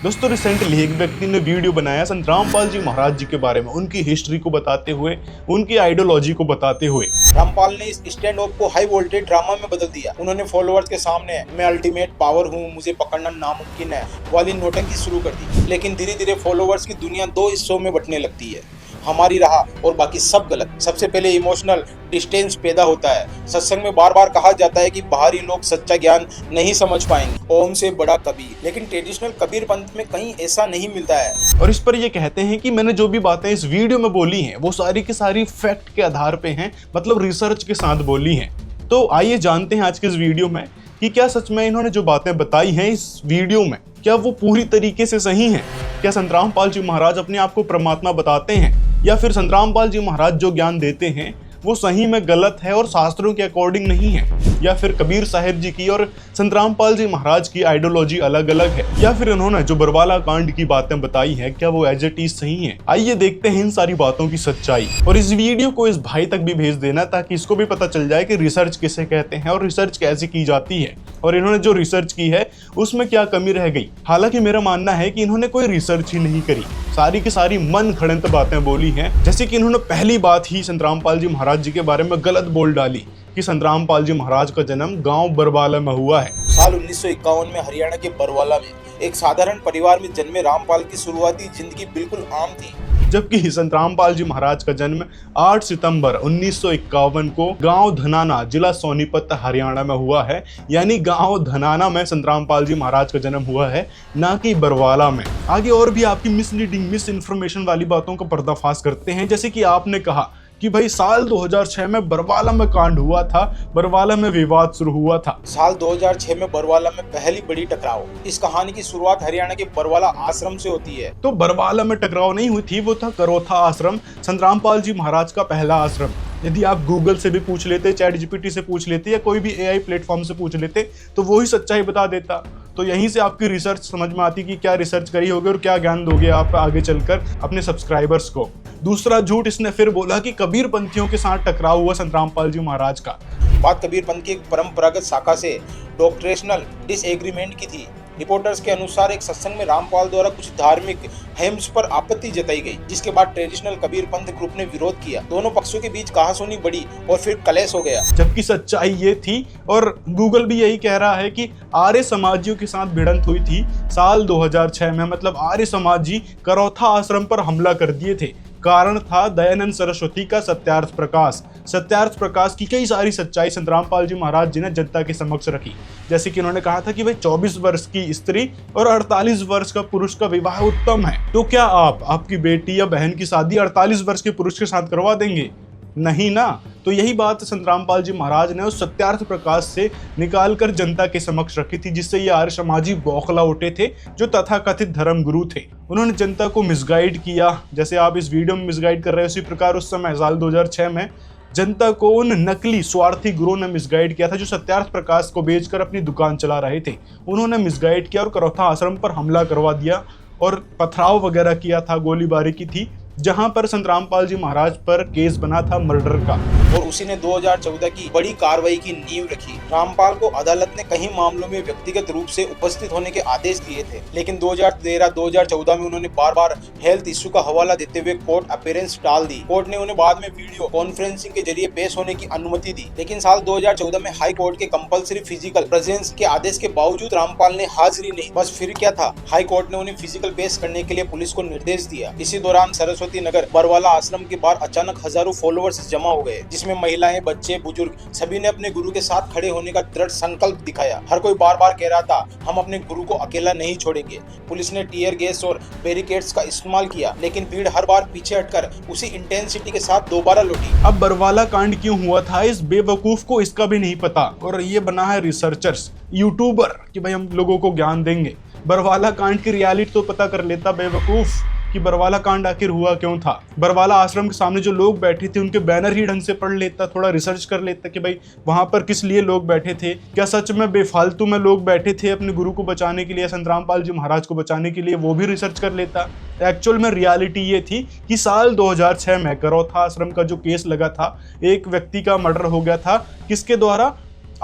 दोस्तों रिसेंटली एक व्यक्ति ने वीडियो बनाया संत रामपाल जी महाराज जी के बारे में, उनकी हिस्ट्री को बताते हुए, उनकी आइडियोलॉजी को बताते हुए। रामपाल ने इस स्टैंड ऑफ को हाई वोल्टेज ड्रामा में बदल दिया। उन्होंने फॉलोअर्स के सामने मैं अल्टीमेट पावर हूँ, मुझे पकड़ना नामुमकिन है वाली नौटंकी शुरू कर दी। लेकिन धीरे धीरे फॉलोअर्स की दुनिया दो हिस्सों में बंटने लगती है, हमारी राह और बाकी सब गलत। सबसे पहले इमोशनल डिस्टेंस पैदा होता है। सत्संग में बार बार कहा जाता है कि बाहरी लोग सच्चा ज्ञान नहीं समझ पाएंगे, ओम से बड़ा कबीर। लेकिन ट्रेडिशनल कबीर पंथ में कहीं ऐसा नहीं मिलता है। और इस पर ये कहते हैं कि मैंने जो भी बातें इस वीडियो में बोली हैं वो सारी की सारी फैक्ट के आधार पे हैं, मतलब रिसर्च के साथ बोली हैं। तो आइए जानते हैं आज के इस वीडियो में कि क्या सच में इन्होंने जो बातें बताई हैं इस वीडियो में, क्या वो पूरी तरीके से सही हैं? क्या संत रामपाल जी महाराज अपने आप को परमात्मा बताते हैं, या फिर संत रामपाल जी महाराज जो ज्ञान देते हैं वो सही में गलत है और शास्त्रों के अकॉर्डिंग नहीं है? या फिर कबीर साहिब जी की और संत रामपाल जी महाराज की आइडियोलॉजी अलग अलग है? या फिर इन्होंने जो बरवाला कांड की बातें बताई हैं क्या वो एज इट इज सही है? आइए देखते हैं इन सारी बातों की सच्चाई। और इस वीडियो को इस भाई तक भी भेज देना ताकि इसको भी पता चल जाए कि रिसर्च किसे कहते हैं और रिसर्च कैसे की जाती है, और इन्होंने जो रिसर्च की है उसमें क्या कमी रह गई। हालांकि मेरा मानना है कि इन्होंने कोई रिसर्च ही नहीं करी, सारी की सारी मन घड़ंत बातें बोली हैं। जैसे कि इन्होंने पहली बात ही संत रामपाल जी महाराज जी के बारे में गलत बोल डाली कि संत रामपाल जी महाराज का जन्म गांव बरवाला में हुआ है। साल 1951 में हरियाणा के बरवाला में एक साधारण परिवार में जन्मे रामपाल की शुरुआती जिंदगी बिल्कुल आम थी। जबकि संत रामपाल जी महाराज का जन्म 8 सितंबर 1951 को गांव धनाना, जिला सोनीपत, हरियाणा में हुआ है। यानी गांव धनाना में संत रामपाल जी महाराज का जन्म हुआ है, ना कि बरवाला में। आगे और भी आपकी मिसलीडिंग, मिस इन्फॉर्मेशन वाली बातों का पर्दाफाश करते हैं। जैसे कि आपने कहा कि भाई साल 2006 में बरवाला में कांड हुआ था, बरवाला में विवाद शुरू हुआ था। साल 2006 में बरवाला में पहली बड़ी टकराव। इस कहानी की शुरुआत हरियाणा के बरवाला आश्रम से होती है। तो बरवाला में टकराव नहीं हुई थी, वो था करोथा आश्रम, संत रामपाल जी महाराज का पहला आश्रम। यदि आप गूगल से भी पूछ लेते, चैट जीपीटी से पूछ लेते, या कोई भी एआई प्लेटफॉर्म से पूछ लेते, तो वो ही सच्चाई बता देता। तो यहीं से आपकी रिसर्च समझ में आती कि क्या रिसर्च करी होगी और क्या ज्ञान दोगे आप आगे चलकर अपने सब्सक्राइबर्स को। दूसरा झूठ इसने फिर बोला कि कबीर पंथियों के साथ टकराव हुआ संत रामपाल जी महाराज का। बात कबीर पंथ की एक परंपरागत शाखा से डॉक्ट्रेशनल डिसएग्रीमेंट की थी। रिपोर्टर्स के अनुसार एक सत्संग में रामपाल द्वारा कुछ धार्मिक हेम्स पर आपत्ति जताई गई, जिसके बाद ट्रेडिशनल कबीर पंथ ग्रुप ने विरोध किया। दोनों पक्षों के बीच कहासुनी बढ़ी और फिर कलेश हो गया। जबकि सच्चाई ये थी, और गूगल भी यही कह रहा है कि आर्य समाजियों के साथ भिड़ंत हुई थी साल 2006 में। मतलब आर्य समाजी करोथा आश्रम पर हमला कर दिए थे। कारण था दयानंद सरस्वती का सत्यार्थ प्रकाश। सत्यार्थ प्रकाश की कई सारी सच्चाई संत रामपाल जी महाराज जी ने जनता के समक्ष रखी। जैसे कि उन्होंने कहा था कि भाई 24 वर्ष की स्त्री और 48 वर्ष का पुरुष का विवाह उत्तम है। तो क्या आप आपकी बेटी या बहन की शादी 48 वर्ष के पुरुष के साथ करवा देंगे? नहीं ना। तो यही बात संत रामपाल जी महाराज ने उस सत्यार्थ प्रकाश से निकालकर जनता के समक्ष रखी थी, जिससे ये आर्य समाजी बौखला उठे थे, जो तथाकथित धर्म गुरु थे। उन्होंने जनता को मिसगाइड किया, जैसे आप इस वीडियो में मिसगाइड कर रहे हैं। उसी प्रकार उस समय साल 2006 में जनता को उन नकली स्वार्थी गुरुओं ने मिसगाइड किया था, जो सत्यार्थ प्रकाश को बेचकर अपनी दुकान चला रहे थे। उन्होंने मिसगाइड किया और करोथा आश्रम पर हमला करवा दिया और पथराव वगैरह किया था, गोलीबारी की थी, जहां पर संत रामपाल जी महाराज पर केस बना था मर्डर का। और उसी ने 2014 की बड़ी कार्रवाई की नींव रखी। रामपाल को अदालत ने कई मामलों में व्यक्तिगत रूप से उपस्थित होने के आदेश दिए थे, लेकिन 2013-2014 में उन्होंने बार बार हेल्थ इश्यू का हवाला देते हुए कोर्ट अपीयरेंस टाल दी। कोर्ट ने उन्हें बाद में वीडियो कॉन्फ्रेंसिंग के जरिए पेश होने की अनुमति दी। लेकिन साल 2014 में हाई कोर्ट के कंपल्सरी फिजिकल प्रेजेंस के आदेश के बावजूद रामपाल ने हाजिरी नहीं। बस फिर क्या था, हाई कोर्ट ने उन्हें फिजिकल पेश करने के लिए पुलिस को निर्देश दिया। इसी दौरान सरस्वती नगर बरवाला आश्रम के बाहर अचानक हजारों फॉलोअर्स जमा हो गए, जिसमें महिलाएं, बच्चे, बुजुर्ग सभी ने अपने गुरु के साथ खड़े होने का दृढ़ संकल्प दिखाया। हर कोई बार बार कह रहा था, हम अपने गुरु को अकेला नहीं छोड़ेंगे। पुलिस ने टीयर गैस और बैरिकेड्स का इस्तेमाल किया, लेकिन भीड़ हर बार पीछे हटकर उसी इंटेंसिटी के साथ दोबारा लौटी। अब बरवाला कांड क्यों हुआ था इस बेवकूफ को इसका भी नहीं पता, और ये बना है रिसर्चर्स, यूट्यूबर कि भाई हम लोगों को ज्ञान देंगे। बरवाला कांड की रियलिटी तो पता कर लेता बेवकूफ कि बरवाला कांड आखिर हुआ क्यों था। बरवाला आश्रम के सामने जो लोग बैठे थे उनके बैनर ही ढंग से पढ़ लेता, थोड़ा रिसर्च कर लेता कि भाई वहां पर किस लिए लोग बैठे थे, क्या सच में बेफालतू में लोग बैठे थे अपने गुरु को बचाने के लिए, संत रामपाल जी महाराज को बचाने के लिए, वो भी रिसर्च कर लेता। एक्चुअल में रियलिटी ये थी कि साल 2006 में करोथा आश्रम का जो केस लगा था, एक व्यक्ति का मर्डर हो गया था। किसके द्वारा?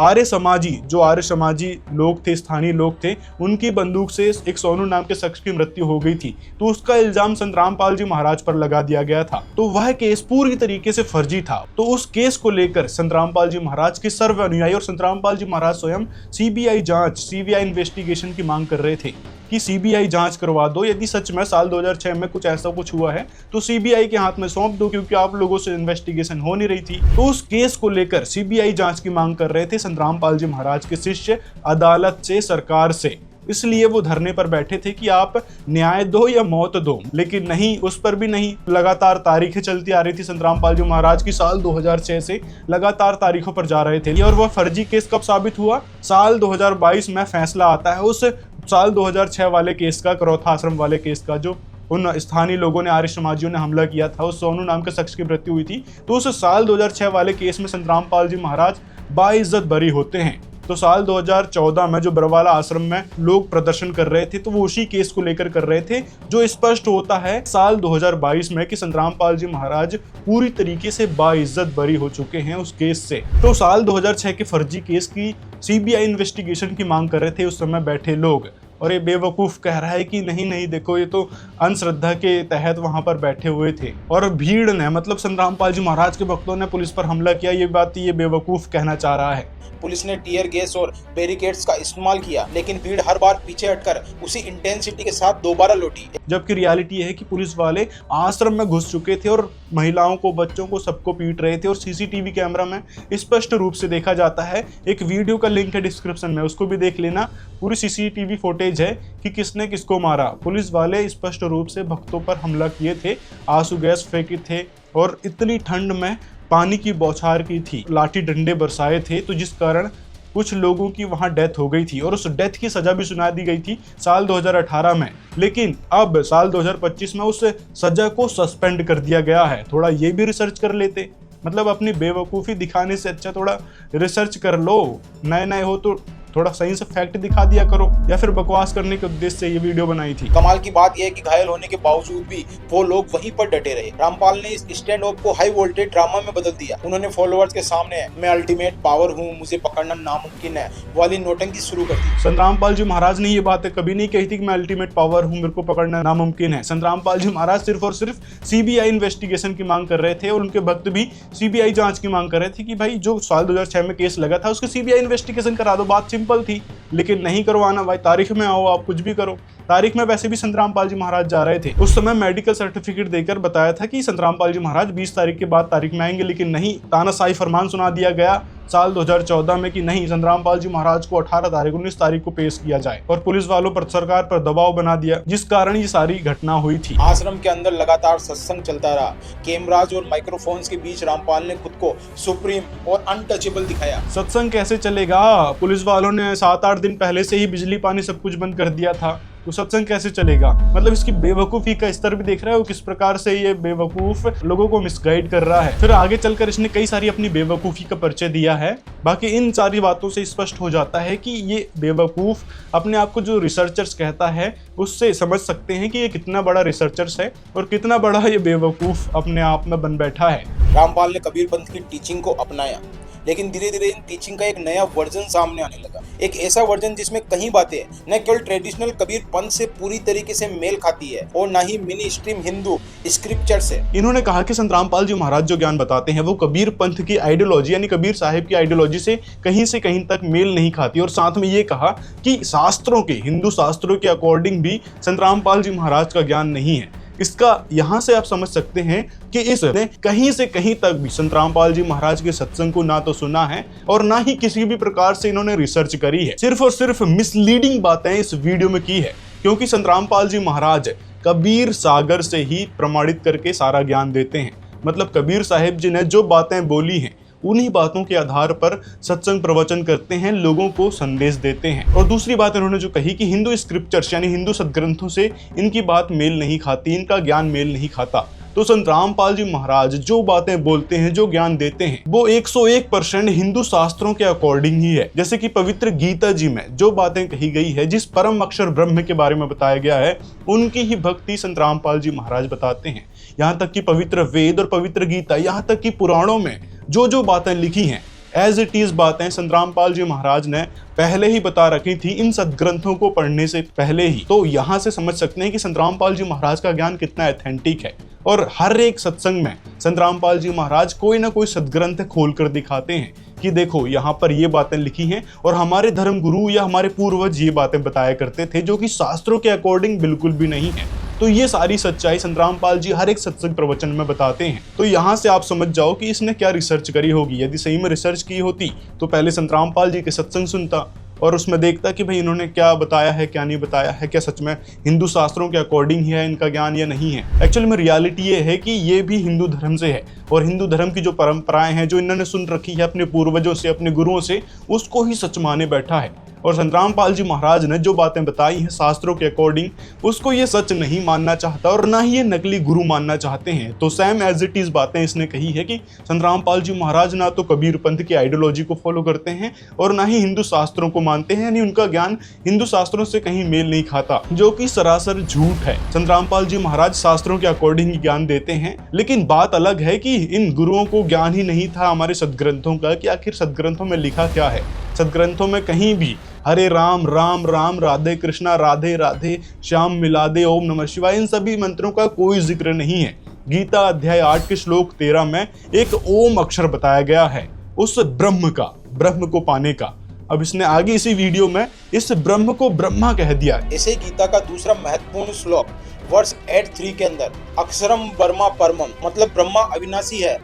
आर्य समाजी लोग थे, स्थानीय लोग थे, उनकी बंदूक से एक सोनू नाम के शख्स की मृत्यु हो गई थी। तो उसका इल्जाम संत रामपाल जी महाराज पर लगा दिया गया था। तो वह केस पूरी तरीके से फर्जी था। तो उस केस को लेकर संत रामपाल जी महाराज के सर्व अनुयायी और संत रामपाल जी महाराज स्वयं सीबीआई इन्वेस्टिगेशन की मांग कर रहे थे कि सीबीआई जांच करवा दो। यदि सच में साल 2006 में कुछ ऐसा कुछ हुआ है तो सीबीआई के हाथ में सौंप दो, क्योंकि आप लोगों से इन्वेस्टिगेशन हो नहीं रही थी। तो उस केस को लेकर सीबीआई जांच की मांग कर रहे थे संत रामपाल जी महाराज के शिष्य अदालत से, सरकार से। इसलिए वो धरने पर बैठे थे कि आप न्याय दो या मौत दो। लेकिन नहीं, उस पर भी नहीं। लगातार तारीखें चलती आ रही थी संत रामपाल जी महाराज की। साल 2006 से लगातार तारीखों पर जा रहे थे। और वह फर्जी केस कब साबित हुआ? साल 2022 में फैसला आता है उस साल 2006 वाले केस का, करौथा आश्रम वाले केस का, जो उन स्थानीय लोगों ने, आर्य समाजियों ने हमला किया था, उस सोनू नाम के शख्स की मृत्यु हुई थी। तो उस साल 2006 वाले केस में संत रामपाल जी महाराज बाइज्जत बरी होते हैं। तो साल 2014 में जो बरवाला आश्रम में लोग प्रदर्शन कर रहे थे, तो वो उसी केस को लेकर कर रहे थे, जो स्पष्ट होता है साल 2022 में कि संत रामपाल जी महाराज पूरी तरीके से बाइज्जत बरी हो चुके हैं उस केस से। तो साल 2006 के फर्जी केस की सीबीआई इन्वेस्टिगेशन की मांग कर रहे थे उस समय बैठे लोग। और ये बेवकूफ कह रहा है कि नहीं देखो, ये तो अंधश्रद्धा के तहत वहां पर बैठे हुए थे। और भीड़ ने, मतलब संत रामपाल जी महाराज के भक्तों ने पुलिस पर हमला किया, ये बात ये बेवकूफ कहना चाह रहा है। पुलिस ने टीयर गैस और बैरिकेड्स का इस्तेमाल किया, लेकिन भीड़ हर बार पीछे हटकर उसी इंटेंसिटी के साथ दोबारा लौटी। जबकि रियलिटी है कि पुलिस वाले आश्रम में घुस चुके थे और महिलाओं को, बच्चों को, सबको पीट रहे थे। और सीसीटीवी कैमरा में स्पष्ट रूप से देखा जाता है। एक वीडियो का लिंक है डिस्क्रिप्शन में, उसको भी देख लेना। पूरी सीसीटीवी फुटेज है कि किसने किसको मारा। पुलिस वाले स्पष्ट रूप से भक्तों पर हमला किए थे, आंसू गैस फेंके थे, और इतनी ठंड में पानी की बौछार की थी, लाठी डंडे बरसाए थे, तो जिस कारण कुछ लोगों की वहां डेथ हो गई थी। और उस डेथ की सजा भी सुना दी गई थी साल 2018 में। लेकिन अब साल 2025 में उस सजा को सस्पेंड कर दिया गया है। थोड़ा ये भी रिसर्च कर लेते, मतलब अपनी बेवकूफ़ी दिखाने से अच्छा थोड़ा रिसर्च कर लो। नए हो तो थोड़ा सही से फैक्ट दिखा दिया करो, या फिर बकवास करने के उद्देश्य से ये वीडियो बनाई थी। कमाल की बात यह है कि घायल होने के बावजूद भी वो लोग वहीं पर डटे रहे। रामपाल ने इस स्टैंड ऑफ को हाई वोल्टेज ड्रामा में बदल दिया। उन्होंने फॉलोअर्स के सामने मैं अल्टीमेट पावर हूँ, मुझे पकड़ना नामुमकिन है वाली नौटंकी शुरू कर दी। संत रामपाल जी महाराज ने ये बातें कभी नहीं कही थी कि मैं अल्टीमेट पावर हूँ, मेरे को पकड़ना नामुमकिन है। संत रामपाल जी महाराज सिर्फ और सिर्फ सीबीआई इन्वेस्टिगेशन की मांग कर रहे थे, और उनके भक्त भी सीबीआई जांच की मांग कर रहे थे कि भाई जो साल 2006 में केस लगा था उसकी सीबीआई इन्वेस्टिगेशन करा दो। बात सिंपल थी। लेकिन नहीं करवाना भाई, तारीख में आओ, आप कुछ भी करो। तारीख में वैसे भी संत रामपाल जी महाराज जा रहे थे। उस समय मेडिकल सर्टिफिकेट देकर बताया था कि संत रामपाल जी महाराज 20 तारीख के बाद तारीख में आएंगे, लेकिन नहीं, तानाशाही फरमान सुना दिया गया साल 2014 में कि नहीं, संत रामपाल जी महाराज को 18 तारीख 19 तारीख को पेश किया जाए। और पुलिस वालों पर, सरकार पर दबाव बना दिया, जिस कारण ये सारी घटना हुई थी। आश्रम के अंदर लगातार सत्संग चलता रहा। कैमराज और माइक्रोफोन्स के बीच रामपाल ने खुद को सुप्रीम और अनटचेबल दिखाया। सत्संग कैसे चलेगा? पुलिस वालों ने 7-8 दिन पहले से ही बिजली पानी सब कुछ बंद कर दिया था, तो सत्संग कैसे चलेगा? मतलब इसकी बेवकूफ़ी का स्तर भी देख रहे हो, किस प्रकार से ये बेवकूफ़ लोगों को मिसगाइड कर रहा है। फिर आगे चलकर इसने कई सारी अपनी बेवकूफ़ी का परिचय दिया है। बाकी इन सारी बातों से स्पष्ट हो जाता है कि ये बेवकूफ़ अपने आप को जो रिसर्चर्स कहता है, उससे समझ सकते हैं कि ये कितना बड़ा रिसर्चर्स है और कितना बड़ा ये बेवकूफ़ अपने आप में बन बैठा है। रामपाल ने कबीर पंथ की टीचिंग को अपनाया, लेकिन धीरे धीरे इन टीचिंग का एक नया वर्जन सामने आने लगा। एक ऐसा वर्जन जिसमें कई बातें न केवल ट्रेडिशनल कबीर पंथ से पूरी तरीके से मेल खाती है और ना ही मिनी स्ट्रीम हिंदू स्क्रिप्चर से। इन्होंने कहा कि संत रामपाल जी महाराज जो ज्ञान बताते हैं वो कबीर पंथ की आइडियोलॉजी यानी कबीर साहिब की आइडियोलॉजी से कहीं तक मेल नहीं खाती। और साथ में ये कहा कि शास्त्रों के, हिंदू शास्त्रों के अकॉर्डिंग भी संत रामपाल जी महाराज का ज्ञान नहीं है। इसका यहां से आप समझ सकते हैं कि इसने कहीं से कहीं तक भी संत रामपाल जी महाराज के सत्संग को ना तो सुना है और ना ही किसी भी प्रकार से इन्होंने रिसर्च करी है। सिर्फ और सिर्फ मिसलीडिंग बातें इस वीडियो में की है, क्योंकि संत रामपाल जी महाराज कबीर सागर से ही प्रमाणित करके सारा ज्ञान देते हैं। मतलब कबीर साहिब जी ने जो बातें बोली हैं उन्हीं बातों के आधार पर सत्संग प्रवचन करते हैं, लोगों को संदेश देते हैं। और दूसरी बात इन्होंने जो कही कि हिंदू स्क्रिप्चर्स यानी हिंदू सदग्रंथों से इनकी बात मेल नहीं खाती, इनका ज्ञान मेल नहीं खाता। तो संत रामपाल जी महाराज जो बातें बोलते हैं, जो ज्ञान देते हैं, वो 101% हिंदू शास्त्रों के अकॉर्डिंग ही है। जैसे कि पवित्र गीता जी में जो बातें कही गई है, जिस परम अक्षर ब्रह्म के बारे में बताया गया है, उनकी ही भक्ति संत रामपाल जी महाराज बताते हैं। यहाँ तक कि पवित्र वेद और पवित्र गीता, यहाँ तक कि पुराणों में जो जो बातें लिखी हैं, एज इट इज बातें संतरामपाल जी महाराज ने पहले ही बता रखी थी इन सदग्रंथों को पढ़ने से पहले ही। तो यहाँ से समझ सकते हैं कि संतरामपाल जी महाराज का ज्ञान कितना ऑथेंटिक है। और हर एक सत्संग में संतरामपाल जी महाराज कोई ना कोई सदग्रंथ खोल कर दिखाते हैं कि देखो यहाँ पर ये बातें लिखी हैं और हमारे धर्म गुरु या हमारे पूर्वज ये बातें बताया करते थे, जो कि शास्त्रों के अकॉर्डिंग बिल्कुल भी नहीं है। तो ये सारी सच्चाई संतरामपाल जी हर एक सत्संग प्रवचन में बताते हैं। तो यहाँ से आप समझ जाओ कि इसने क्या रिसर्च करी होगी। यदि सही में रिसर्च की होती तो पहले संतरामपाल जी के सत्संग सुनता और उसमें देखता कि भाई इन्होंने क्या बताया है, क्या नहीं बताया है, क्या सच में हिंदू शास्त्रों के अकॉर्डिंग ही है इनका ज्ञान या नहीं है। एक्चुअली में रियलिटी ये है कि ये भी हिंदू धर्म से है और हिंदू धर्म की जो परंपराएं हैं, जो इन्होंने सुन रखी है अपने पूर्वजों से, अपने गुरुओं से, उसको ही सच माने बैठा है। और संतरामपाल जी महाराज ने जो बातें बताई हैं शास्त्रों के अकॉर्डिंग, उसको ये सच नहीं मानना चाहता और ना ही ये नकली गुरु मानना चाहते हैं। तो सेम एज इट इज बातें इसने कही है कि संतरामपाल जी महाराज ना तो कबीर पंथ की आइडियोलॉजी को फॉलो करते हैं और ना ही हिंदू शास्त्रों को मानते हैं, यानी उनका ज्ञान हिंदू शास्त्रों से कहीं मेल नहीं खाता, जो कि सरासर झूठ है। संतरामपाल जी महाराज शास्त्रों के अकॉर्डिंग ही ज्ञान देते हैं, लेकिन बात अलग है कि इन गुरुओं को ज्ञान ही नहीं था हमारे सदग्रंथों का कि आखिर सदग्रंथों में लिखा क्या है। सदग्रंथों में कहीं भी हरे राम राम राम, राधे कृष्णा राधे राधे, श्याम मिलादे, ओम नमः शिवाय, इन सभी मंत्रों का कोई जिक्र नहीं है। गीता अध्याय 8 के श्लोक 13 में एक ओम अक्षर बताया गया है उस ब्रह्म का, ब्रह्म को पाने का। अब इसने आगे इसी वीडियो में इस ब्रह्म को ब्रह्मा कह दिया। इसे गीता का दूसरा महत्वपूर्ण श्लोक वर्ष 8:3 के अंदर अक्षरम ब्रह्मा परमम, मतलब ब्रह्मा अविनाशी है,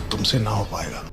तुमसे ना हो पाएगा।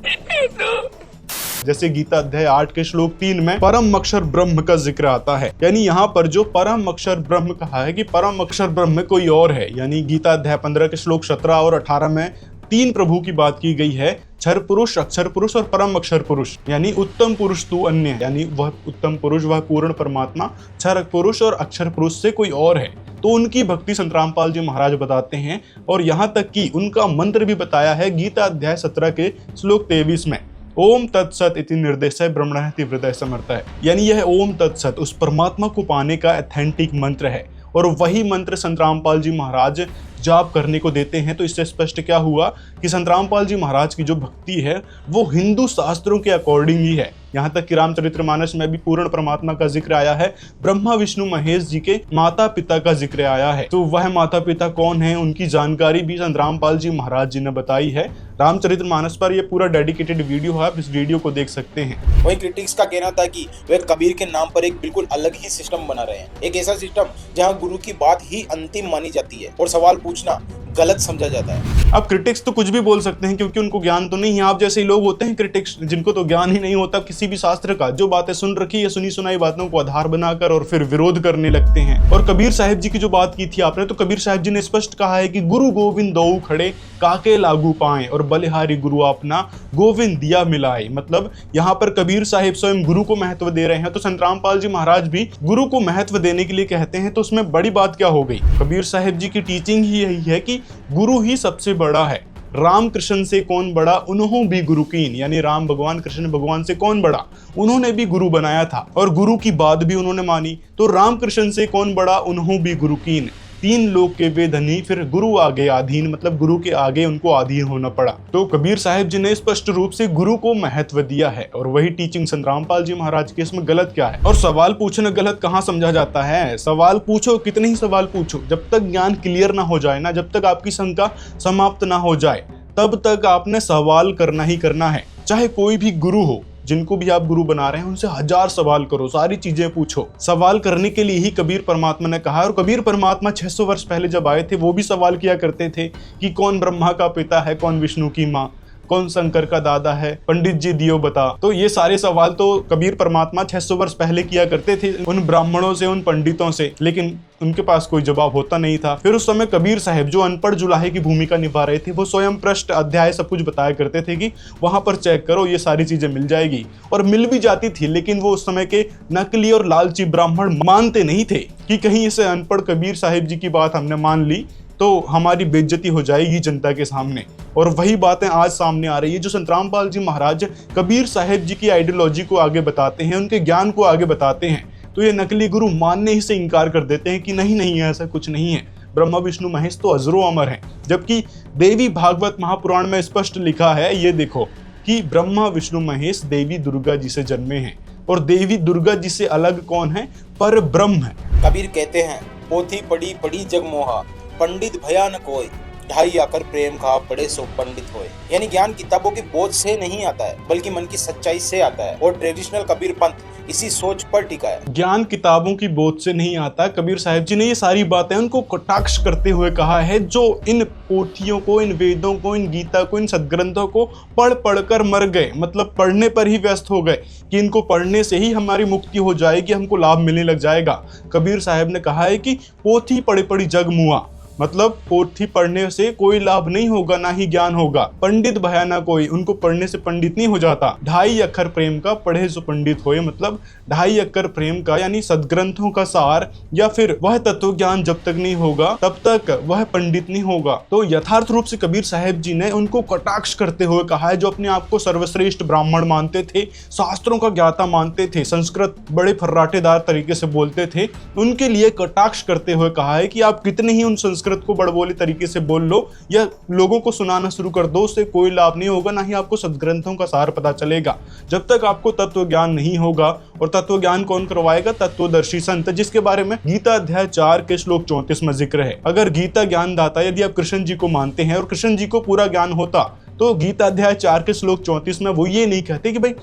जैसे गीता अध्याय 8 के श्लोक 3 में परम अक्षर ब्रह्म का जिक्र आता है, यानी यहाँ पर जो परम अक्षर ब्रह्म कहा है कि परम अक्षर ब्रह्म कोई और है। यानी गीता अध्याय 15 के श्लोक 17 और 18 में 3 प्रभु की बात की गई है, क्षर पुरुष, अक्षर पुरुष और परम अक्षर पुरुष। यानी उत्तम पुरुष तू अन्य, यानी वह उत्तम पुरुष, वह पूर्ण परमात्मा क्षर पुरुष और अक्षर पुरुष से कोई और है। तो उनकी भक्ति संतरामपाल जी महाराज बताते हैं और यहाँ तक कि उनका मंत्र भी बताया है गीता अध्याय 17 के श्लोक 23 में, ओम तत्सत इति निर्देशय ब्रह्मणः हृदय समर्थ है। यानी यह ओम तत्सत उस परमात्मा को पाने का ऑथेंटिक मंत्र है और वही मंत्र संतरामपाल जी महाराज जाप करने को देते हैं। तो इससे स्पष्ट क्या हुआ कि संतरामपाल जी महाराज की जो भक्ति है वो हिंदू शास्त्रों के अकॉर्डिंग ही है। यहाँ तक कि रामचरितमानस में भी पूर्ण परमात्मा का जिक्र आया है, ब्रह्मा विष्णु महेश जी के माता पिता का जिक्र आया है। तो वह माता पिता कौन है, उनकी जानकारी भी संतरामपाल जी महाराज जी ने बताई है। रामचरितमानस पर यह पूरा डेडिकेटेड वीडियो है, आप इस वीडियो को देख सकते हैं। वहीं क्रिटिक्स का कहना था कि वे कबीर के नाम पर एक बिल्कुल अलग ही सिस्टम बना रहे हैं, एक ऐसा सिस्टम जहां गुरु की बात ही अंतिम मानी जाती है और सवाल पूछना गलत समझा जाता है। अब क्रिटिक्स तो कुछ भी बोल सकते हैं क्योंकि उनको ज्ञान तो नहीं है। आप जैसे ही लोग होते हैं क्रिटिक्स, जिनको तो ज्ञान ही नहीं होता किसी भी शास्त्र का, जो बातें सुन रखी है सुनी सुनाई बातों को आधार बनाकर और फिर विरोध करने लगते हैं। और कबीर साहिब जी की जो बात की थी आपने, तो कबीर साहिब जी ने स्पष्ट कहा है कि गुरु गोविंद दो खड़े काके लागू पाए और बलिहारी गुरु अपना गोविंद दिया मिलाए। मतलब यहाँ पर कबीर साहिब स्वयं गुरु को महत्व दे रहे हैं, तो संतरामपाल जी महाराज भी गुरु को महत्व देने के लिए कहते हैं। तो उसमें बड़ी बात क्या हो गई? कबीर साहिब जी की टीचिंग ही यही है कि गुरु ही सबसे बड़ा है। राम कृष्ण से कौन बड़ा, उन्हों भी गुरु कीन, यानी राम भगवान कृष्ण भगवान से कौन बड़ा, उन्होंने भी गुरु बनाया था और गुरु की बात भी उन्होंने मानी। तो राम कृष्ण से कौन बड़ा, उन्हों भी गुरु कीन, 3 लोग के वेधनी, फिर गुरु आगे आधीन, मतलब गुरु के आगे उनको आधीन होना पड़ा। तो कबीर साहिब जी ने स्पष्ट रूप से गुरु को महत्व दिया है और वही टीचिंग संतरामपाल जी महाराज के। इसमें गलत क्या है? और सवाल पूछना गलत कहाँ समझा जाता है? सवाल पूछो, कितने ही सवाल पूछो, जब तक ज्ञान क्लियर ना हो जाए ना, जब तक आपकी शंका समाप्त ना हो जाए, तब तक आपने सवाल करना ही करना है। चाहे कोई भी गुरु हो, जिनको भी आप गुरु बना रहे हैं, उनसे 1000 सवाल करो, सारी चीजें पूछो। सवाल करने के लिए ही कबीर परमात्मा ने कहा। और कबीर परमात्मा 600 वर्ष पहले जब आए थे, वो भी सवाल किया करते थे कि कौन ब्रह्मा का पिता है, कौन विष्णु की माँ, कौन शंकर का दादा है, पंडित जी दियो बता। तो ये सारे सवाल तो कबीर परमात्मा 600 वर्ष पहले किया करते थे उन ब्राह्मणों से, उन पंडितों से, लेकिन उनके पास कोई जवाब होता नहीं था। फिर उस समय कबीर साहब जो अनपढ़ जुलाहे की भूमिका निभा रहे थे, वो स्वयं पृष्ठ अध्याय सब कुछ बताया करते थे कि वहां पर चेक करो, ये सारी चीजें मिल जाएगी। और मिल भी जाती थी, लेकिन वो उस समय के नकली और लालची ब्राह्मण मानते नहीं थे कि कहीं इसे अनपढ़ कबीर साहिब जी की बात हमने मान ली तो हमारी बेइज्जती हो जाएगी जनता के सामने। और वही बातें आज सामने आ रही है, जो संतरामपाल जी महाराज कबीर साहिब जी की आइडियोलॉजी को आगे बताते हैं, उनके ज्ञान को आगे बताते हैं। तो ये नकली गुरु मानने ही से इनकार कर देते हैं कि नहीं नहीं ऐसा कुछ नहीं है। ब्रह्मा विष्णु महेश तो अजरो अमर हैं, जबकि देवी भागवत महापुराण में स्पष्ट लिखा है, ये देखो, कि ब्रह्मा विष्णु महेश देवी दुर्गा जी से जन्मे हैं। और देवी दुर्गा जी से अलग कौन है? पर ब्रह्म है। कबीर कहते हैं, पोथी पढ़ी पढ़ी जग मोहा, पंडित भया न कोई, ढाई आकर प्रेम खा पढ़े सो पंडित होए। यानी ज्ञान किताबों की बोझ से नहीं आता है, बल्कि मन की सच्चाई से आता है। और ट्रेडिशनल कबीर पंथ इसी सोच पर टिका है। ज्ञान किताबों की बोझ से नहीं आता। कबीर साहिब जी ने ये सारी बातें उनको कटाक्ष करते हुए कहा है, जो इन पोथियों को, इन वेदों को, इन गीता को, इन सदग्रंथों को पढ़ पढ़कर मर गए, मतलब पढ़ने पर ही व्यस्त हो गए कि इनको पढ़ने से ही हमारी मुक्ति हो जाएगी, हमको लाभ मिलने लग जाएगा। कबीर साहब ने कहा है कि पोथी पढ़ी पढ़ी जग मुआ, मतलब पोथी पढ़ने से कोई लाभ नहीं होगा, ना ही ज्ञान होगा। पंडित भया ना कोई, उनको पढ़ने से पंडित नहीं हो जाता। ढाई अक्षर प्रेम का पढ़े सो पंडित होए, मतलब ढाई अक्षर प्रेम का यानी सदग्रंथों का सार या फिर वह तत्व ज्ञान जब तक नहीं होगा तब तक वह पंडित नहीं होगा। तो यथार्थ रूप से कबीर साहब जी ने उनको कटाक्ष करते हुए कहा है, जो अपने आप को सर्वश्रेष्ठ ब्राह्मण मानते थे, शास्त्रों का ज्ञाता मानते थे, संस्कृत बड़े फर्राटेदार तरीके से बोलते थे, उनके लिए कटाक्ष करते हुए कहा है कि आप कितने ही उन संस्कृत को बड़बोली तरीके से बोल लो या लोगों को सुनाना शुरू कर दो, उससे कोई लाभ नहीं होगा, ना ही आपको सदग्रंथों का सार पता चलेगा। जब तक आपको तत्व ज्ञान नहीं होगा। और तत्व ज्ञान कौन करवाएगा? तत्वदर्शी संत, जिसके बारे में गीता अध्याय 4 के श्लोक 34 में जिक्र है। अगर गीता ज्ञान दाता, यदि आप कृष्ण जी को मानते हैं और कृष्ण जी को पूरा ज्ञान होता, तो गीता अध्याय 4 के श्लोक 34 में वो ये नहीं कहते कि भाई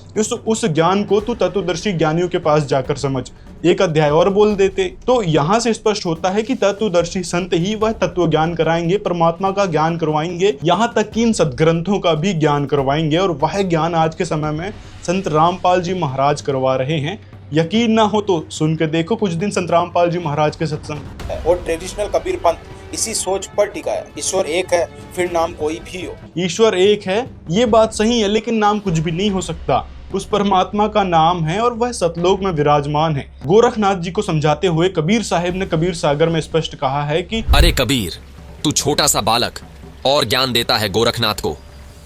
उस ज्ञान को तू तत्वदर्शी ज्ञानियों के पास जाकर समझ, एक अध्याय और बोल देते। तो यहाँ से स्पष्ट होता है कि तत्वदर्शी संत ही वह तत्व ज्ञान कराएंगे, परमात्मा का ज्ञान करवाएंगे, यहाँ तक कि इन सदग्रंथों का भी ज्ञान करवाएंगे। और वह ज्ञान आज के समय में संत रामपाल जी महाराज करवा रहे हैं। यकीन ना हो तो सुन के देखो कुछ दिन संत रामपाल जी महाराज के सत्संग। और ट्रेडिशनल कबीर पंथ इसी सोच पर टिका है। ईश्वर एक है, फिर नाम कोई भी हो। ईश्वर एक है, ये बात सही है, लेकिन नाम कुछ भी नहीं हो सकता। उस परमात्मा का नाम है और वह सतलोक में विराजमान है। गोरखनाथ जी को समझाते हुए कबीर साहिब ने कबीर सागर में स्पष्ट कहा है कि अरे कबीर, तू छोटा सा बालक और ज्ञान देता है गोरखनाथ को।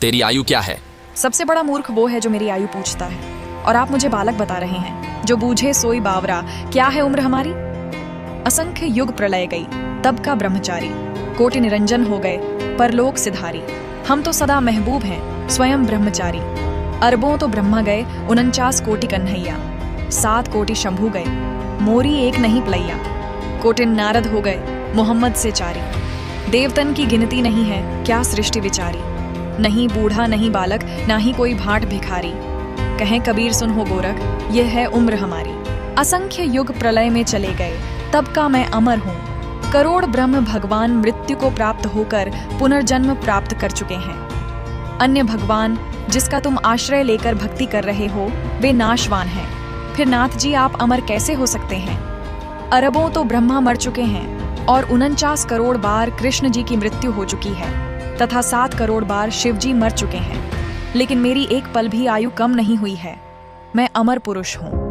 तेरी आयु क्या है? सबसे बड़ा मूर्ख वो है जो मेरी आयु पूछता है, और आप मुझे बालक बता रहे हैं। जो बूझे सोई बावरा, क्या है उम्र हमारी? असंख्य युग प्रलय गई, तब का ब्रह्मचारी, कोटि निरंजन हो गए, परलोक सिधारी। हम तो सदा महबूब हैं, स्वयं ब्रह्मचारी। अरबों तो ब्रह्मा गए, 49 कोटि कन्हैया। 7 कोटि शंभू गए, मोरी एक नहीं प्लैया। कोटि नारद हो गए, मोहम्मद से चारी। देवतन की गिनती नहीं है, क्या सृष्टि विचारी। नहीं बूढ़ा नहीं बालक, ना ही कोई भाट भिखारी। कहें कबीर सुन हो गोरख, यह है उम्र हमारी। असंख्य युग प्रलय में चले गए, तब का मैं अमर हूँ। करोड़ ब्रह्म भगवान मृत्यु को प्राप्त होकर पुनर्जन्म प्राप्त कर चुके हैं। अन्य भगवान जिसका तुम आश्रय लेकर भक्ति कर रहे हो, वे नाशवान हैं। फिर नाथ जी आप अमर कैसे हो सकते हैं? अरबों तो ब्रह्मा मर चुके हैं और 49 करोड़ बार कृष्ण जी की मृत्यु हो चुकी है, तथा 7 करोड़ बार शिव जी मर चुके हैं। लेकिन मेरी एक पल भी आयु कम नहीं हुई है। मैं अमर पुरुष हूँ।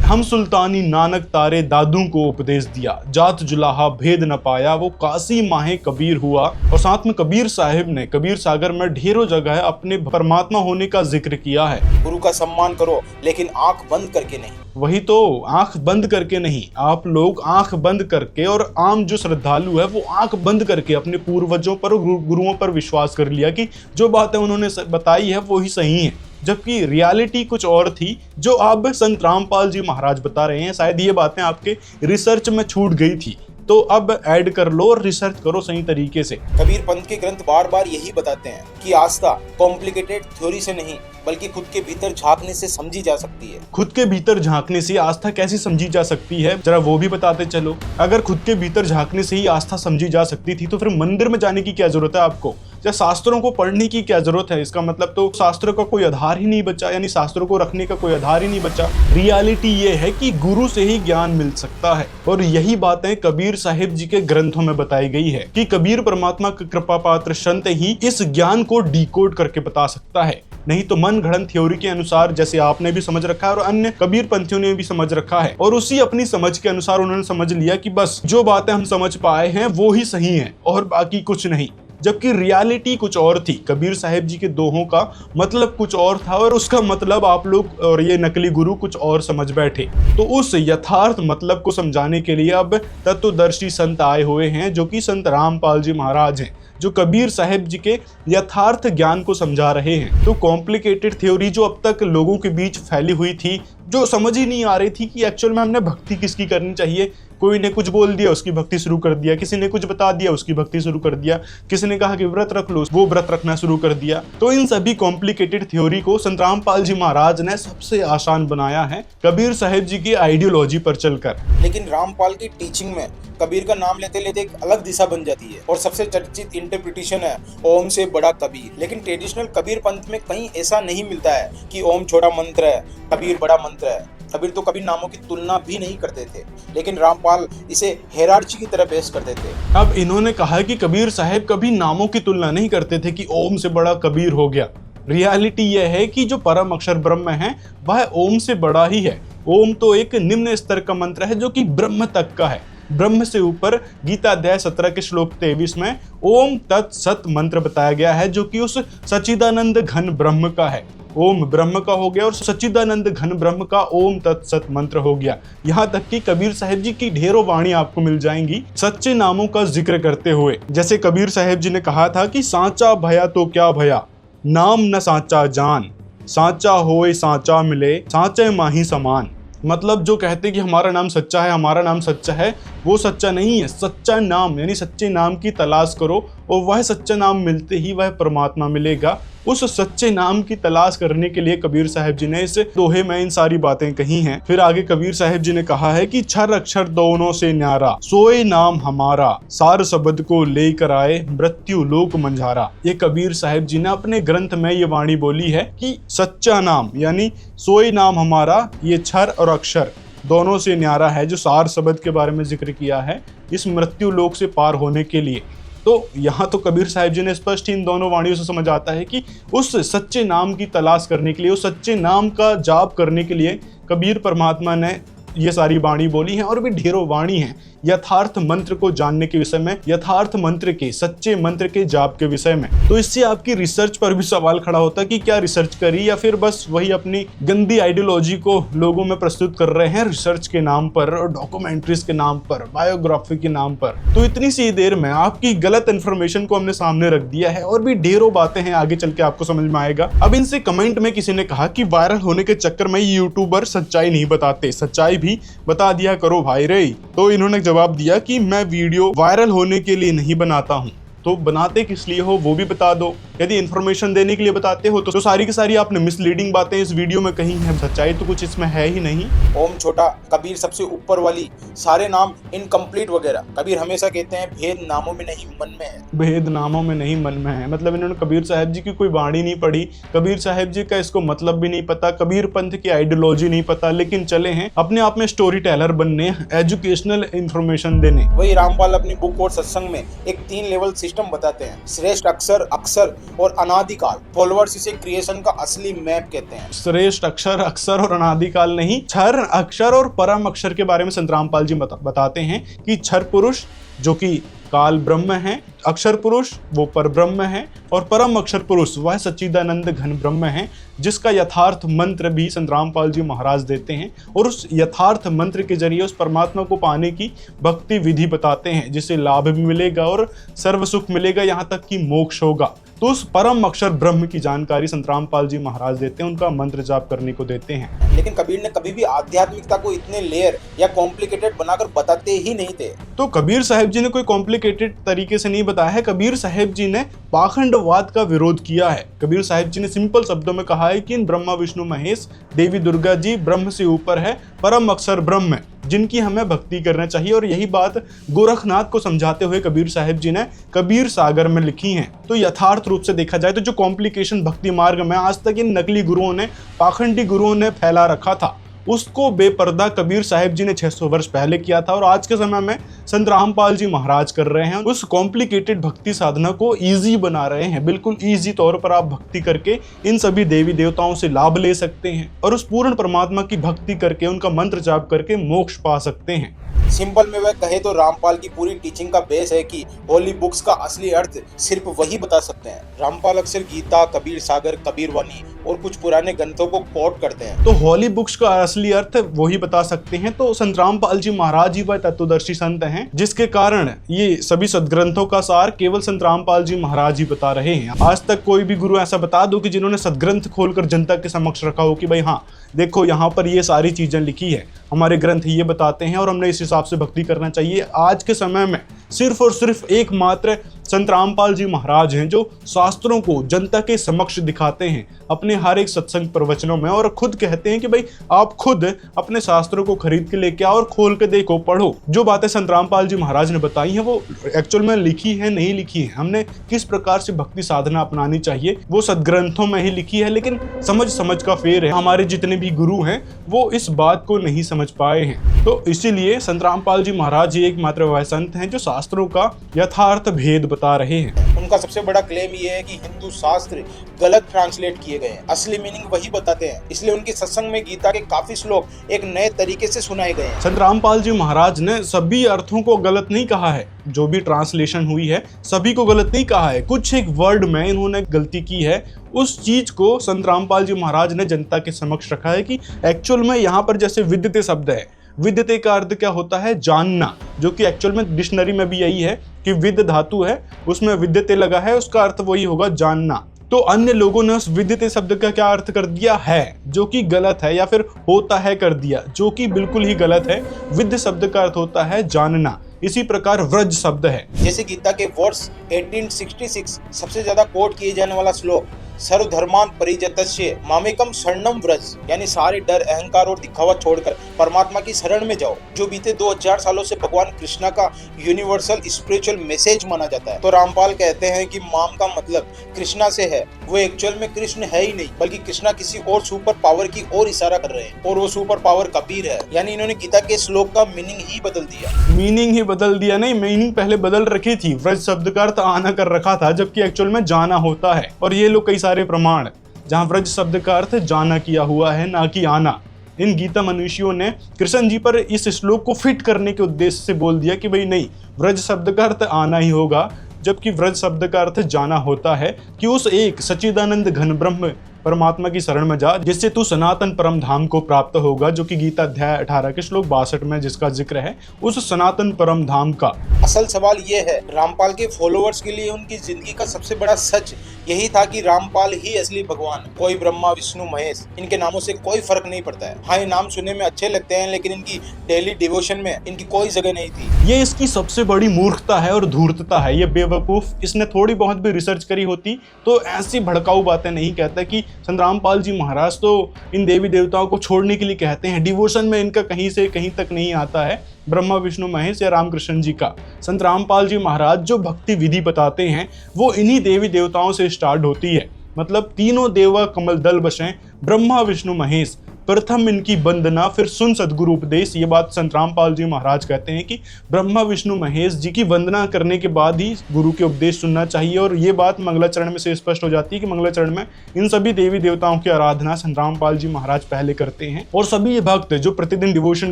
हम सुल्तानी नानक तारे दादू को उपदेश दिया, जात जुलाहा भेद न पाया, वो काशी माहे कबीर हुआ। और साथ में कबीर साहिब ने कबीर सागर में ढेरों जगह अपने परमात्मा होने का जिक्र किया है। गुरु का सम्मान करो, लेकिन आंख बंद करके नहीं। वही तो, आंख बंद करके नहीं। आप लोग आंख बंद करके, और आम जो श्रद्धालु है वो आंख बंद करके अपने पूर्वजों पर, गुरुओं पर विश्वास कर लिया कि जो बातें उन्होंने बताई है वो ही सही है, जबकि रियलिटी कुछ और थी जो अब संत रामपाल जी महाराज बता रहे हैं। शायद ये बातें आपके रिसर्च में छूट गई थी, तो अब ऐड कर लो और रिसर्च करो सही तरीके से। कबीर पंथ के ग्रंथ बार बार यही बताते हैं कि आस्था कॉम्प्लिकेटेड थ्योरी से नहीं, बल्कि खुद के भीतर झांकने से समझी जा सकती है। खुद के भीतर झांकने से आस्था कैसे समझी जा सकती है, जरा वो भी बताते चलो। अगर खुद के भीतर झांकने से ही आस्था समझी जा सकती थी, तो फिर मंदिर में जाने की क्या जरूरत है आपको, या शास्त्रों को पढ़ने की क्या जरूरत है? इसका मतलब तो शास्त्रों का कोई आधार ही नहीं बचा, यानी शास्त्रों को रखने का कोई आधार ही नहीं बचा। रियलिटी ये है कि गुरु से ही ज्ञान मिल सकता है, और यही बातें कबीर साहिब जी के ग्रंथों में बताई गई है कि कबीर परमात्मा का कृपा पात्र संत ही इस ज्ञान को डिकोड करके बता सकता है। नहीं तो मन गढ़ंत थ्योरी के अनुसार, जैसे आपने भी समझ रखा है और अन्य कबीर पंथियों ने भी समझ रखा है, और उसी अपनी समझ के अनुसार उन्होंने समझ लिया कि बस जो बातें हम समझ पाए हैं वो ही सही है और बाकी कुछ नहीं। जबकि रियलिटी कुछ और थी। कबीर साहिब जी के दोहों का मतलब कुछ और था और उसका मतलब आप लोग और ये नकली गुरु कुछ और समझ बैठे। तो उस यथार्थ मतलब को समझाने के लिए अब तत्वदर्शी संत आए हुए हैं, जो कि संत रामपाल जी महाराज हैं, जो कबीर साहिब जी के यथार्थ ज्ञान को समझा रहे हैं। तो कॉम्प्लिकेटेड थ्योरी जो अब तक लोगों के बीच फैली हुई थी, जो समझ ही नहीं आ रही थी कि एक्चुअल में हमने भक्ति किसकी करनी चाहिए। कोई ने कुछ बोल दिया, उसकी भक्ति शुरू कर दिया, किसी ने कुछ बता दिया, उसकी भक्ति शुरू कर दिया, किसी ने कहा कि व्रत रख लो, वो व्रत रखना शुरू कर दिया। तो इन सभी कॉम्प्लिकेटेड थ्योरी को संत रामपाल जी महाराज ने सबसे आसान बनाया है कबीर साहिब जी की आइडियोलॉजी पर चलकर। लेकिन रामपाल की टीचिंग में कबीर का नाम लेते लेते एक अलग दिशा बन जाती है और सबसे चर्चित इंटरप्रिटेशन है ओम से बड़ा कबीर। लेकिन ट्रेडिशनल कबीर पंथ में कहीं ऐसा नहीं मिलता है कि ओम छोटा मंत्र है, कबीर बड़ा मंत्र है। कबीर तो कभी नामों की तुलना भी नहीं करते थे, लेकिन रामपाल इसे हेरार्ची की तरह पेश करते थे। अब इन्होंने कहा कि कबीर साहब कभी नामों की तुलना नहीं करते थे कि ओम से बड़ा कबीर हो गया। रियलिटी यह है कि जो परम अक्षर ब्रह्म है वह ओम से बड़ा ही है। ओम तो एक निम्न स्तर का मंत्र है जो कि ब्रह्म तक का है। ब्रह्म से ऊपर गीता अध्याय 17 के श्लोक 23 में ओम तत्सत मंत्र बताया गया है, जो कि उस सच्चिदानंद घन ब्रह्म का है। ओम ब्रह्म का हो गया और सच्चिदानंद घन ब्रह्म का ओम तत्सत मंत्र हो गया। यहाँ तक कि कबीर साहिब जी की ढेरों वाणी आपको मिल जाएंगी सच्चे नामों का जिक्र करते हुए। जैसे कबीर साहिब जी ने कहा था कि सांचा भया तो क्या भया, नाम न सांचा जान, सांचा होए सांचा मिले, सांचे माही समान। मतलब जो कहते कि हमारा नाम सच्चा है, हमारा नाम सच्चा है, वो सच्चा नहीं है। सच्चा नाम यानी सच्चे नाम की तलाश करो और वह सच्चा नाम मिलते ही वह परमात्मा मिलेगा। उस सच्चे नाम की तलाश करने के लिए कबीर साहिब जी ने इस दोहे में इन सारी बातें कही हैं। फिर आगे कबीर साहिब जी ने कहा है कि छर अक्षर दोनों से न्यारा, सोए नाम हमारा, सार शब्द को लेकर आए मृत्यु लोक मंझारा। ये कबीर साहिब जी ने अपने ग्रंथ में ये वाणी बोली है कि सच्चा नाम यानी सोए नाम हमारा, ये छर और अक्षर दोनों से न्यारा है, जो सार शब्द के बारे में जिक्र किया है इस मृत्यु लोक से पार होने के लिए। तो यहाँ तो कबीर साहिब जी ने स्पष्ट इन दोनों वाणियों से समझ आता है कि उस सच्चे नाम की तलाश करने के लिए, उस सच्चे नाम का जाप करने के लिए कबीर परमात्मा ने ये सारी वाणी बोली हैं। और भी ढेरों वाणी हैं यथार्थ मंत्र को जानने के विषय में, यथार्थ मंत्र के, सच्चे मंत्र के जाप के विषय में। तो इससे आपकी रिसर्च पर भी सवाल खड़ा होता है कि क्या रिसर्च करी या फिर बस वही अपनी गंदी आइडियोलॉजी को लोगों में प्रस्तुत कर रहे हैं रिसर्च के नाम पर और डॉक्यूमेंट्रीज के नाम पर, बायोग्राफी के नाम पर। तो इतनी सी देर में आपकी गलत इन्फॉर्मेशन को हमने सामने रख दिया है और भी ढेरों बातें हैं, आगे चल के आपको समझ में आएगा। अब इनसे कमेंट में किसी ने कहा कि वायरल होने के चक्कर में यूट्यूबर सच्चाई नहीं बताते, सच्चाई भी बता दिया करो भाई रे। तो इन्होंने जवाब दिया कि मैं वीडियो वायरल होने के लिए नहीं बनाता हूं, तो बनाते किस लिए हो वो भी बता दो। यदि इन्फॉर्मेशन देने के लिए बताते हो तो सारी की सारी आपने मिसलीडिंग बातें इस वीडियो में कही हैं, सच्चाई तो कुछ इसमें है ही नहीं। ओम छोटा, कबीर सबसे ऊपर वाली, सारे नाम इनकम्प्लीट वगैरह। कबीर हमेशा कहते हैं भेद नामों में नहीं मन में है। भेद नामों में नहीं मन में है, मतलब इन्होंने कबीर साहिब जी की कोई वाणी नहीं पढ़ी, कबीर साहिब जी का इसको मतलब भी नहीं पता, कबीर पंथ की आइडियोलॉजी नहीं पता, लेकिन चले हैं अपने आप में स्टोरी टेलर बनने, एजुकेशनल इंफॉर्मेशन देने। वही रामपाल अपनी बुक और सत्संग में एक 3 लेवल सिस्टम बताते हैं, श्रेष्ठ अक्षर, अक्षर और अनादिकाल। फॉलोअर्स इसे क्रिएशन का असली मैप कहते हैं। श्रेष्ठ अक्षर, अक्षर और अनादिकाल नहीं, क्षर, अक्षर और परम अक्षर के बारे में संत रामपाल जी बताते हैं कि क्षर पुरुष जो कि काल ब्रह्म है, अक्षर पुरुष वो पर ब्रह्म है और परम अक्षर पुरुष वह सच्चिदानंद घन ब्रह्म है, जिसका यथार्थ मंत्र भी संत रामपाल जी महाराज देते हैं। और उस यथार्थ मंत्र के जरिए उस परमात्मा को पाने की भक्ति विधि बताते हैं, जिससे लाभ भी मिलेगा और सर्व सुख मिलेगा, यहाँ तक कि मोक्ष होगा। तो उस परम अक्षर ब्रह्म की जानकारी संत रामपाल जी महाराज देते हैं, उनका मंत्र जाप करने को देते हैं। लेकिन कबीर ने कभी भी आध्यात्मिकता को इतने लेयर या कॉम्प्लिकेटेड बनाकर बताते ही नहीं थे। तो कबीर साहिब जी ने कोई कॉम्प्लिकेटेड तरीके से नहीं बताया है। कबीर साहिब जी ने पाखंडवाद का विरोध किया है। कबीर साहिब जी ने सिंपल शब्दों में कहा है कि ब्रह्मा विष्णु महेश देवी दुर्गा जी ब्रह्म से ऊपर है, परम अक्षर ब्रह्म है, जिनकी हमें भक्ति करना चाहिए। और यही बात गोरखनाथ को समझाते हुए कबीर साहिब जी ने कबीर सागर में लिखी है। तो यथार्थ रूप से देखा जाए तो जो कॉम्प्लिकेशन भक्ति मार्ग में आज तक इन नकली गुरुओं ने, पाखंडी गुरुओं ने फैला रखा था, उसको बेपर्दा कबीर साहिब जी ने 600 वर्ष पहले किया था और आज के समय में संत रामपाल जी महाराज कर रहे हैं। उस कॉम्प्लिकेटेड भक्ति साधना को इजी बना रहे हैं। बिल्कुल इजी तौर पर आप भक्ति करके इन सभी देवी देवताओं से लाभ ले सकते हैं और उस पूर्ण परमात्मा की भक्ति करके, उनका मंत्र जाप करके मोक्ष पा सकते हैं। सिंपल में वह कहे तो रामपाल की पूरी टीचिंग का बेस है कि होली बुक्स का असली अर्थ सिर्फ वही बता सकते हैं। रामपाल अक्सर गीता, कबीर सागर, कबीर वाणी और कुछ पुराने ग्रंथों को कोट करते हैं। तो होली बुक्स का असली अर्थ वही बता सकते हैं। तो संत रामपाल जी महाराज ही वह तत्वदर्शी संत हैं जिसके कारण ये सभी सदग्रंथों का सार केवल संत रामपाल जी महाराज ही बता रहे हैं। आज तक कोई भी गुरु ऐसा बता दो कि जिन्होंने सदग्रंथ खोलकर जनता के समक्ष रखा हो कि भाई हाँ देखो यहाँ पर ये सारी चीजें लिखी है, हमारे ग्रंथ ये बताते हैं और हमने इस हिसाब से भक्ति करना चाहिए। आज के समय में सिर्फ और सिर्फ एकमात्र संत रामपाल जी महाराज हैं जो शास्त्रों को जनता के समक्ष दिखाते हैं अपने हर एक सत्संग प्रवचनों में, और खुद कहते हैं कि भाई आप खुद अपने शास्त्रों को खरीद के लेके आओ और खोल के देखो, पढ़ो। जो बातें संत रामपाल जी महाराज ने बताई हैं वो एक्चुअल में लिखी है नहीं लिखी है, हमने किस प्रकार से भक्ति साधना अपनानी चाहिए वो सदग्रंथों में ही लिखी है। लेकिन समझ का फेर है, हमारे जितने भी गुरु हैं वो इस बात को नहीं समझ पाए हैं। तो इसीलिए संत रामपाल जी महाराज ही एकमात्र वह संत हैं जो शास्त्रों का यथार्थ भेद बता रहे हैं। उनका सबसे बड़ा क्लेम ये है कि हिंदू शास्त्र गलत ट्रांसलेट किए गए हैं, असली मीनिंग वही बताते हैं। इसलिए उनके सत्संग में गीता के काफी श्लोक एक नए तरीके से सुनाए गए हैं। संत रामपाल जी महाराज ने सभी अर्थों को गलत नहीं कहा है, जो भी ट्रांसलेशन हुई है सभी को गलत नहीं कहा है। कुछ एक वर्ड में इन्होंने गलती की है, उस चीज को संत रामपाल जी महाराज ने जनता के समक्ष रखा है कि एक्चुअल में यहाँ पर जैसे विद्यते शब्द है, विद्यते का अर्थ क्या होता है? जानना, जो कि एक्चुअल में डिक्शनरी में भी यही है कि विद्य धातु है उसमें विद्यते लगा है, उसका अर्थ वही होगा जानना। तो अन्य लोगों ने उस विद्यते शब्द का क्या अर्थ कर दिया है, जो कि गलत है, या फिर होता है कर दिया, जो कि बिल्कुल ही गलत है। विद्य शब्द का अर्थ होता है जानना। इसी प्रकार व्रज शब्द है, जैसे गीता के वर्ष 1866 सबसे ज्यादा कोट किए जाने वाला श्लोक सर्वधर्मान परित्यज्य मामेकम शरणम व्रज, यानी सारे डर, अहंकार और दिखावा छोड़कर परमात्मा की शरण में जाओ, जो बीते 2000 सालों से भगवान कृष्णा का यूनिवर्सल स्पिरिचुअल मैसेज माना जाता है। तो रामपाल कहते हैं कि माम का मतलब कृष्णा से है, वो एक्चुअल में कृष्ण है ही नहीं, बल्कि कृष्णा किसी और सुपर पावर की ओर इशारा कर रहे हैं, और वो सुपर पावर कबीर है। यानी इन्होंने गीता के श्लोक का मीनिंग ही बदल दिया। मीनिंग ही बदल दिया नहीं, मीनिंग पहले बदल रखी थी। व्रज शब्द का अर्थ आना कर रखा था, जबकि एक्चुअल में जाना होता है। और ये लोग कई सारे प्रमाण जहां व्रज शब्द का अर्थ जाना किया हुआ है, ना कि आना। इन गीता मनुष्यों ने कृष्ण जी पर इस श्लोक को फिट करने के उद्देश्य से बोल दिया कि भाई नहीं, व्रज शब्द का अर्थ आना ही होगा, जबकि व्रज शब्द का अर्थ जाना होता है कि उस एक सच्चिदानंद घन ब्रह्म परमात्मा की शरण में जा, जिससे तू सनातन परम धाम को प्राप्त होगा, जो कि गीता अध्याय 18 के श्लोक 62 में जिसका जिक्र है, उस सनातन परम धाम का। असल सवाल ये है, रामपाल के फॉलोअर्स के लिए उनकी जिंदगी का सबसे बड़ा सच यही था कि रामपाल ही असली भगवान है। कोई ब्रह्मा, विष्णु, महेश, इनके नामों से कोई फर्क नहीं पड़ता है। हाँ, ये नाम सुनने में अच्छे लगते हैं, लेकिन इनकी डेली डिवोशन में इनकी कोई जगह नहीं थी। ये इसकी सबसे बड़ी मूर्खता है और धूर्तता है। ये बेवकूफ, इसने थोड़ी बहुत भी रिसर्च करी होती तो ऐसी भड़काऊ बातें नहीं कहता कि संत रामपाल जी महाराज तो इन देवी देवताओं को छोड़ने के लिए कहते हैं। डिवोशन में इनका कहीं से कहीं तक नहीं आता है ब्रह्मा, विष्णु, महेश या रामकृष्ण जी का। संत रामपाल जी महाराज जो भक्ति विधि बताते हैं वो इन्हीं देवी देवताओं से स्टार्ट होती है। मतलब तीनों देवा कमल दल बसें, ब्रह्मा, विष्णु, महेश, प्रथम इनकी वंदना, फिर सुन सदगुरु उपदेश। ये बात संत रामपाल जी महाराज कहते हैं कि ब्रह्मा, विष्णु, महेश जी की वंदना करने के बाद ही गुरु के उपदेश सुनना चाहिए। और ये बात मंगलाचरण में से स्पष्ट हो जाती है कि मंगलाचरण में इन सभी देवी देवताओं की आराधना संत रामपाल जी महाराज पहले करते हैं। और सभी ये भक्त जो प्रतिदिन डिवोशन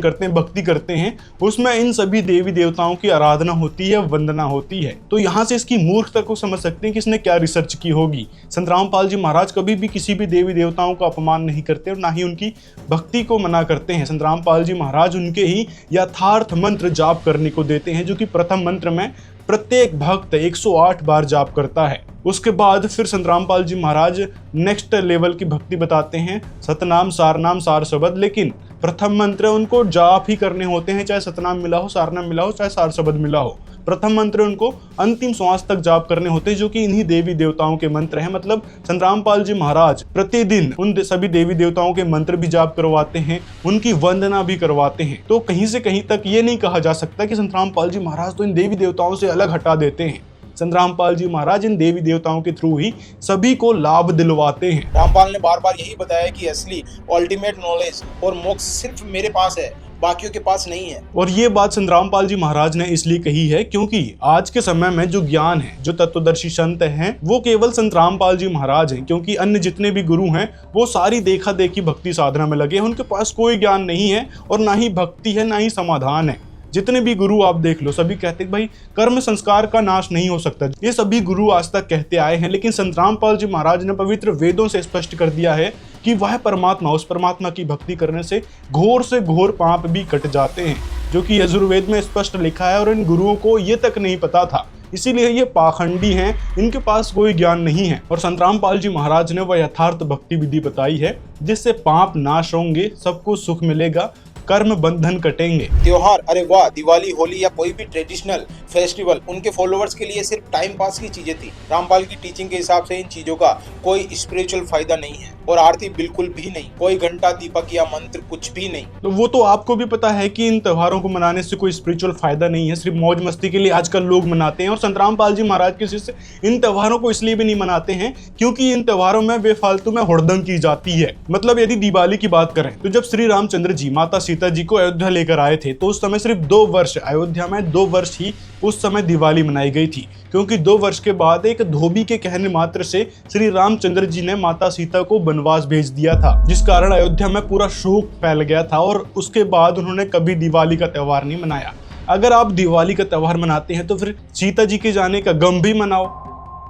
करते हैं, भक्ति करते हैं, उसमें इन सभी देवी देवताओं की आराधना होती है, वंदना होती है। तो यहाँ से इसकी मूर्खता को समझ सकते हैं कि इसने क्या रिसर्च की होगी। संत रामपाल जी महाराज कभी भी किसी भी देवी देवताओं का अपमान नहीं करते और ना ही उनकी भक्ति को मना करते हैं। संत रामपाल जी महाराज उनके ही यथार्थ मंत्र जाप करने को देते हैं, जो कि प्रथम मंत्र में प्रत्येक भक्त 108 बार जाप करता है। उसके बाद फिर संत रामपाल जी महाराज नेक्स्ट लेवल की भक्ति बताते हैं, सतनाम, सारनाम, सार शब्द। लेकिन प्रथम मंत्र उनको जाप ही करने होते हैं, चाहे सतनाम मिला हो, सारनाम मिला हो, चाहे सार शब्द मिला हो। प्रथम मंत्र उनको अंतिम श्वास तक जाप करने होते हैं, जो कि इन्हीं देवी देवताओं के मंत्र हैं। मतलब संत रामपाल जी महाराज प्रतिदिन उन सभी देवी देवताओं के मंत्र भी जाप करवाते हैं, उनकी वंदना भी करवाते हैं। तो कहीं से कहीं तक ये नहीं कहा जा सकता कि संत रामपाल जी महाराज तो इन देवी देवताओं से अलग हटा देते हैं। संत रामपाल जी महाराज इन देवी देवताओं के थ्रू ही सभी को लाभ दिलवाते हैं। रामपाल ने बार बार यही बताया कि असली अल्टीमेट नॉलेज और मोक्ष सिर्फ मेरे पास है, बाकियों के पास नहीं है। और ये बात संत रामपाल जी महाराज ने इसलिए कही है क्योंकि आज के समय में जो ज्ञान है, जो तत्वदर्शी संत हैं, वो केवल संत रामपाल जी महाराज हैं। क्योंकि अन्य जितने भी गुरु हैं वो सारी देखा देखी भक्ति साधना में लगे हैं, उनके पास कोई ज्ञान नहीं है और ना ही भक्ति है, ना ही समाधान है। जितने भी गुरु आप देख लो, सभी कहते हैं भाई कर्म संस्कार का नाश नहीं हो सकता। ये सभी गुरु आज तक कहते आए हैं, लेकिन संत रामपाल जी महाराज ने पवित्र वेदों से स्पष्ट कर दिया है कि वह परमात्मा, उस परमात्मा की भक्ति करने से घोर पाप भी कट जाते हैं, जो कि यजुर्वेद में स्पष्ट लिखा है। और इन गुरुओं को ये तक नहीं पता था, इसीलिए ये पाखंडी हैं, इनके पास कोई ज्ञान नहीं है। और संत रामपाल जी महाराज ने वह यथार्थ भक्ति विधि बताई है, जिससे पाप नाश होंगे, सबको सुख मिलेगा, कर्म बंधन कटेंगे। त्योहार, अरे वाह, दिवाली, होली या कोई भी ट्रेडिशनल फेस्टिवल उनके फॉलोअर्स के लिए सिर्फ टाइम पास की चीजें थी। रामपाल की टीचिंग के हिसाब से इन चीजों का कोई स्पिरिचुअल फायदा नहीं है, और आरती बिल्कुल भी नहीं, कोई घंटा, दीपक या मंत्र कुछ भी नहीं। तो वो तो आपको भी पता है कि इन त्योहारों को मनाने से कोई स्पिरिचुअल फायदा नहीं है, सिर्फ मौज मस्ती के लिए आजकल लोग मनाते हैं। और संत रामपाल जी महाराज के शिष्य इन त्योहारों को इसलिए भी नहीं मनाते हैं क्योंकि इन त्योहारों में बेफालतू में हुड़दंग की जाती है। मतलब यदि दिवाली की बात करें तो जब श्री रामचंद्र जी माता सीता जी को अयोध्या लेकर आए थे, तो उस समय सिर्फ 2 वर्ष, अयोध्या में 2 वर्ष ही उस समय दिवाली मनाई गई थी, क्योंकि 2 वर्ष के बाद एक धोबी के कहने मात्र से श्री रामचंद्र जी ने माता सीता को वनवास भेज दिया था, जिस कारण अयोध्या में पूरा शोक फैल गया था। और उसके बाद उन्होंने कभी दिवाली का त्योहार नहीं मनाया। अगर आप दिवाली का त्योहार मनाते हैं तो फिर सीता जी के जाने का गम भी मनाओ,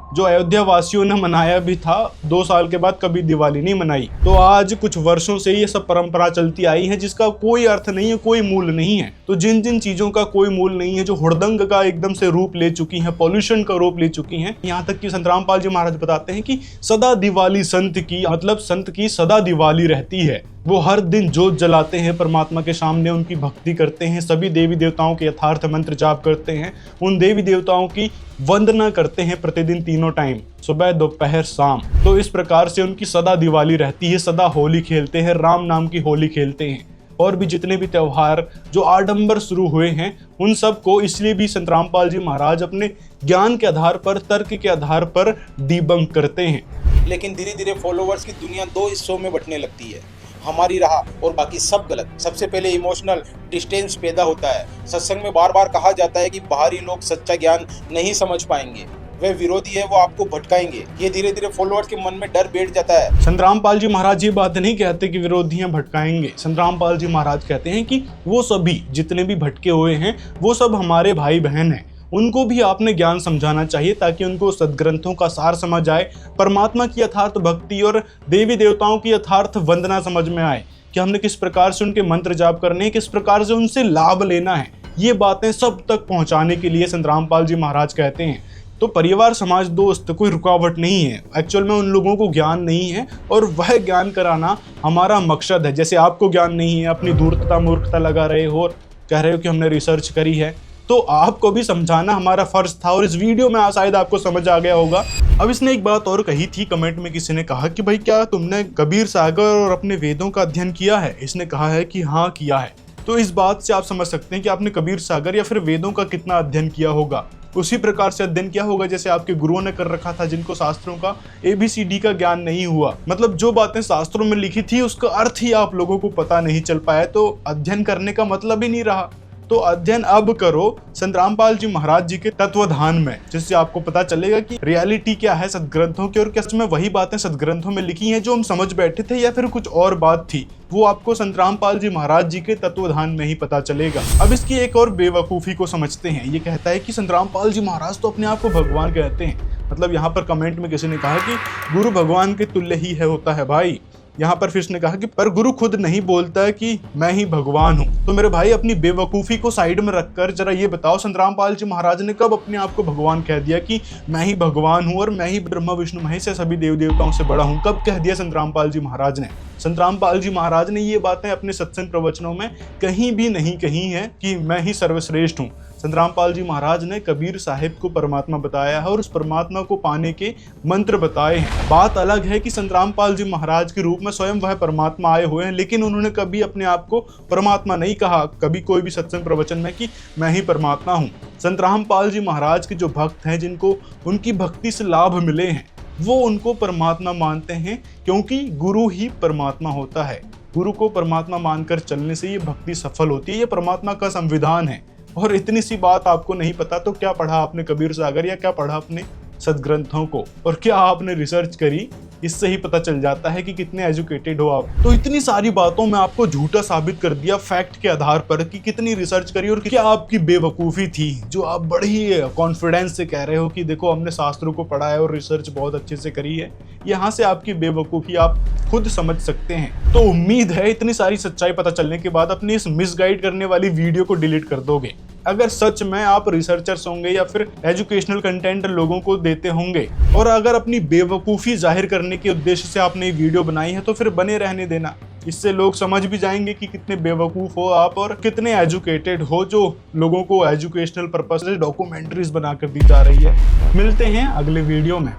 जो अयोध्या वासियों ने मनाया भी था। 2 साल के बाद कभी दिवाली नहीं मनाई। तो आज कुछ वर्षों से ये सब परंपरा चलती आई है, जिसका कोई अर्थ नहीं है, कोई मूल नहीं है। तो जिन जिन चीजों का कोई मूल नहीं है, जो हुड़दंग का एकदम से रूप ले चुकी हैं, पॉल्यूशन का रूप ले चुकी हैं, यहाँ तक कि संत रामपाल जी महाराज बताते हैं कि सदा दिवाली संत की, मतलब संत की सदा दिवाली रहती है। वो हर दिन जोत जलाते हैं, परमात्मा के सामने उनकी भक्ति करते हैं, सभी देवी देवताओं के यथार्थ मंत्र जाप करते हैं, उन देवी देवताओं की वंदना करते हैं प्रतिदिन 3 टाइम, सुबह, दोपहर, शाम। तो इस प्रकार से उनकी सदा दिवाली रहती है, सदा होली खेलते हैं, राम नाम की होली खेलते हैं। और भी जितने भी त्योहार जो आडंबर शुरू हुए हैं, उन सब को इसलिए भी संत रामपाल जी महाराज अपने ज्ञान के आधार पर, तर्क के आधार पर डिबंक करते हैं। लेकिन धीरे धीरे फॉलोवर्स की दुनिया 2 हिस्सों में बंटने लगती है, हमारी राह और बाकी सब गलत। सबसे पहले इमोशनल डिस्टेंस पैदा होता है। सत्संग में बार बार कहा जाता है कि बाहरी लोग सच्चा ज्ञान नहीं समझ पाएंगे, वे विरोधी है, वो आपको भटकाएंगे। ये धीरे धीरे फॉलोअर्स के मन में डर बैठ जाता है। संत रामपाल जी महाराज ये बात नहीं कहते कि विरोधियां भटकाएंगे। संत रामपाल जी महाराज कहते हैं कि वो सभी जितने भी भटके हुए हैं, वो सब हमारे भाई बहन हैं, उनको भी आपने ज्ञान समझाना चाहिए, ताकि उनको सदग्रंथों का सार समझ आए, परमात्मा की यथार्थ भक्ति और देवी देवताओं की यथार्थ वंदना समझ में आए, कि हमने किस प्रकार से उनके मंत्र जाप करने हैं, किस प्रकार से उनसे लाभ लेना है। ये बातें सब तक पहुंचाने के लिए संत रामपाल जी महाराज कहते हैं। तो परिवार, समाज, दोस्त कोई रुकावट नहीं है। एक्चुअल में उन लोगों को ज्ञान नहीं है, और वह ज्ञान कराना हमारा मकसद है। जैसे आपको ज्ञान नहीं है, अपनी धूर्तता मूर्खता लगा रहे हो और कह रहे हो कि हमने रिसर्च करी है, तो आपको भी समझाना हमारा फर्ज था। और इस वीडियो में शायद आपको समझ आ गया होगा। अब इसने एक बात और कही थी, कमेंट में किसी ने कहा कि भाई क्या तुमने कबीर सागर और अपने वेदों का अध्ययन किया है? इसने कहा है कि हाँ किया है। तो इस बात से आप समझ सकते हैं कि आपने कबीर सागर या फिर वेदों का कितना अध्ययन किया होगा। उसी प्रकार से अध्ययन किया होगा जैसे आपके गुरुओं ने कर रखा था, जिनको शास्त्रों का ABCD का ज्ञान नहीं हुआ। मतलब जो बातें शास्त्रों में लिखी थी उसका अर्थ ही आप लोगों को पता नहीं चल पाया, तो अध्ययन करने का मतलब ही नहीं रहा। तो अध्ययन अब करो संत रामपाल जी महाराज जी के तत्वधान में, जिससे आपको पता चलेगा कि रियलिटी क्या है सदग्रंथों की, और क्या में वही बातें सदग्रंथों में लिखी हैं जो हम समझ बैठे थे, या फिर कुछ और बात थी। वो आपको संत रामपाल जी महाराज जी के तत्वधान में ही पता चलेगा। अब इसकी एक और बेवकूफ़ी को समझते हैं। ये कहता है कि संत रामपाल जी महाराज तो अपने आप को भगवान कहते हैं। मतलब यहाँ पर कमेंट में किसी ने कहा कि गुरु भगवान के तुल्य ही है होता है भाई। यहाँ पर फिर ने कहा कि पर गुरु खुद नहीं बोलता है कि मैं ही भगवान हूँ। तो मेरे भाई अपनी बेवकूफ़ी को साइड में रखकर जरा ये बताओ, संत रामपाल जी महाराज ने कब अपने आप को भगवान कह दिया कि मैं ही भगवान हूँ और मैं ही ब्रह्मा विष्णु महेश से सभी देव देवताओं से बड़ा हूँ? कब कह दिया संत रामपाल जी महाराज ने? संत रामपाल जी महाराज ने ये बातें अपने सत्संग प्रवचनों में कहीं भी नहीं कही हैं कि मैं ही सर्वश्रेष्ठ हूँ। संत रामपाल जी महाराज ने कबीर साहिब को परमात्मा बताया है और उस परमात्मा को पाने के मंत्र बताए हैं। बात अलग है कि संत रामपाल जी महाराज के रूप में स्वयं वह परमात्मा आए हुए हैं, लेकिन उन्होंने कभी अपने आप को परमात्मा नहीं कहा, कभी कोई भी सत्संग प्रवचन में कि मैं ही परमात्मा हूँ। संत रामपाल जी महाराज के जो भक्त हैं, जिनको उनकी भक्ति से लाभ मिले हैं, वो उनको परमात्मा मानते हैं, क्योंकि गुरु ही परमात्मा होता है। गुरु को परमात्मा मानकर चलने से ये भक्ति सफल होती है। ये परमात्मा का संविधान है। और इतनी सी बात आपको नहीं पता तो क्या पढ़ा आपने कबीर सागर, या क्या पढ़ा अपने सदग्रंथों को, और क्या आपने रिसर्च करी इससे ही पता चल जाता है कि कितने एजुकेटेड हो आप। तो इतनी सारी बातों में आपको झूठा साबित कर दिया फैक्ट के आधार पर कि कितनी रिसर्च करी और क्या आपकी बेवकूफ़ी थी जो आप बड़ी कॉन्फिडेंस से कह रहे हो कि देखो हमने शास्त्रों को पढ़ा है और रिसर्च बहुत अच्छे से करी है। यहाँ से आपकी बेवकूफ़ी आप खुद समझ सकते हैं। तो उम्मीद है इतनी सारी सच्चाई पता चलने के बाद अपनी इस मिसगाइड करने वाली वीडियो को डिलीट कर दोगे। अगर सच में आप रिसर्चर्स होंगे या फिर एजुकेशनल कंटेंट लोगों को देते होंगे और अगर अपनी बेवकूफ़ी जाहिर करने के उद्देश्य से आपने ये वीडियो बनाई है तो फिर बने रहने देना। इससे लोग समझ भी जाएंगे कि कितने बेवकूफ़ हो आप और कितने एजुकेटेड हो जो लोगों को एजुकेशनल पर्पस से डॉक्यूमेंट्रीज बनाकर दी जा रही है। मिलते हैं अगले वीडियो में।